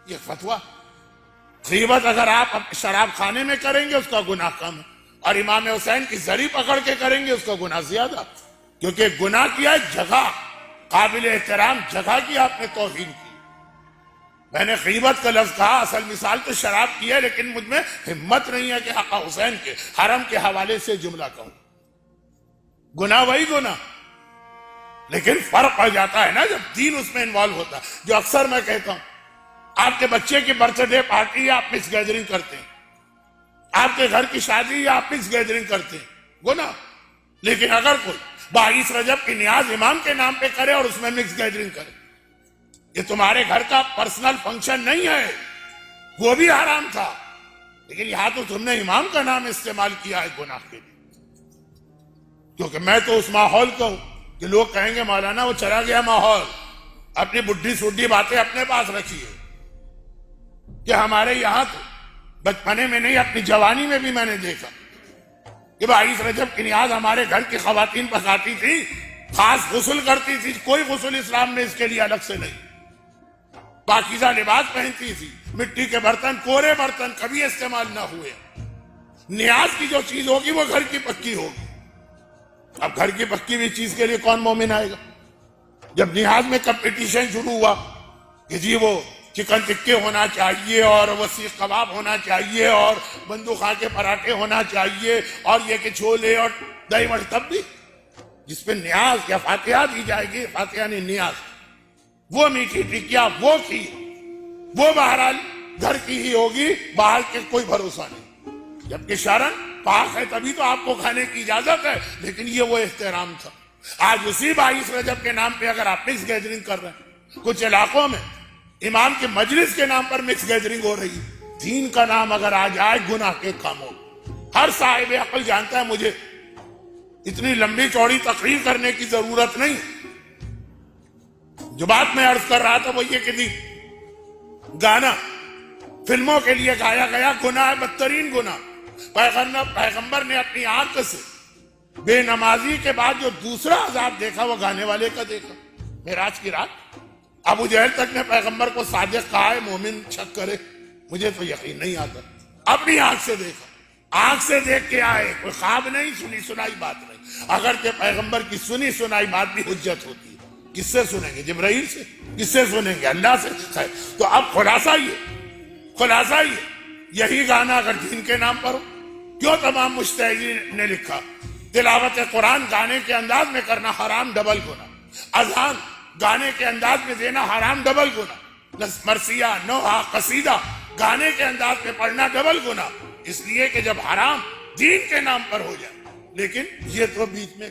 یہ فتویٰ. غیبت اگر آپ شراب خانے میں کریں گے اس کا گناہ کم ہے، اور امام حسین کی زری پکڑ کے کریں گے اس کا گناہ زیادہ، کیونکہ گناہ کیا ہے جگہ، قابل احترام جگہ کی آپ نے توہین کی. میں نے غیبت کا لفظ کہا، اصل مثال تو شراب کی ہے، لیکن مجھ میں ہمت نہیں ہے کہ آقا حسین کے حرم کے حوالے سے جملہ کہوں. گناہ وہی گناہ، لیکن فرق پڑ جاتا ہے نا جب دین اس میں انوالو ہوتا ہے. جو اکثر میں کہتا ہوں، آپ کے بچے کی برتھ ڈے پارٹی یا آپ مکس گیدرنگ کرتے ہیں، آپ کے گھر کی شادی یا آپ مکس گیدرنگ کرتے ہیں، گناہ. لیکن اگر کوئی 22 رجب کی نیاز امام کے نام پہ کرے اور اس میں مکس گیدرنگ کرے، یہ تمہارے گھر کا پرسنل فنکشن نہیں ہے، وہ بھی حرام تھا، لیکن یہاں تو تم نے امام کا نام استعمال کیا ہے گناہ کے لیے. کیونکہ میں تو اس ماحول کو ہوں کہ لوگ کہیں گے مولانا وہ چلا گیا ماحول، اپنی بڈھی سڈھی باتیں اپنے پاس رکھیے. کہ ہمارے یہاں تو بچپنے میں نہیں، اپنی جوانی میں بھی میں نے دیکھا کہ 22 رجب کی نیاز ہمارے گھر کی خواتین پکاتی تھی، خاص غسل کرتی تھی، کوئی غسل اسلام میں اس کے لیے الگ سے نہیں، پاکیزہ لباس پہنتی تھی، مٹی کے برتن، کورے برتن کبھی استعمال نہ ہوئے. نیاز کی جو چیز ہوگی وہ گھر کی پکی ہوگی. اب گھر کی پکی ہوئی چیز کے لیے کون مومن آئے گا؟ جب نیاز میں کمپٹیشن شروع ہوا کہ جی وہ چکن ٹکے ہونا چاہیے اور وہ سیخ کباب ہونا چاہیے اور بندوقہ کے پراٹھے ہونا چاہیے اور یہ کہ چھولے اور دہی بڑے، تب بھی جس پہ نیاز یا فاتحہ دی جائے گی، فاتحہ نہیں نیاز، وہ میٹھی ٹکیا وہ کی، وہ بہرحال گھر کی ہی ہوگی، باہر کے کوئی بھروسہ نہیں. جبکہ شرن پاک ہے تبھی تو آپ کو کھانے کی اجازت ہے، لیکن یہ وہ احترام تھا. آج اسی 22 رجب کے نام پہ اگر آپ مکس گیدرنگ کر رہے ہیں، کچھ علاقوں میں امام کے مجلس کے نام پر مکس گیدرنگ ہو رہی ہے. دین کا نام اگر آ جائے گناہ کے کام ہو. ہر صاحب عقل جانتا ہے مجھے اتنی لمبی چوڑی تقریر کرنے کی ضرورت نہیں. جو بات میں عرض کر رہا تھا وہ یہ کہ گانا فلموں کے لیے گایا گیا گناہ ہے، بدترین گناہ. پیغمبر نے اپنی آنکھ سے بے نمازی کے بعد جو دوسرا عذاب دیکھا وہ گانے والے کا دیکھا. معراج کی رات ابو جہل تک نے پیغمبر کو صادق کہا ہے، مومن شک کرے، مجھے تو یقین نہیں آتا. اپنی آنکھ سے دیکھا، آنکھ سے دیکھ کے آئے، کوئی خواب نہیں، سنی سنائی بات نہیں. اگر کہ پیغمبر کی سنی سنائی بات بھی حجت ہوتی ہے. کس سے سنیں گے؟ جبرائیل سے. کس سے سنیں گے؟ اللہ سے. خیر، تو اب خلاصہ یہ یہی گانا اگر دین کے نام پر ہو، کیوں تمام مجتہدین نے لکھا تلاوت قرآن گانے کے انداز میں کرنا حرام ڈبل گناہ، اذان گانے کے انداز میں دینا حرام ڈبل گناہ، مرثیہ نوحہ قصیدہ گانے کے انداز میں پڑھنا ڈبل گناہ. اس لیے کہ جب حرام دین کے نام پر ہو جائے. لیکن یہ تو بیچ میں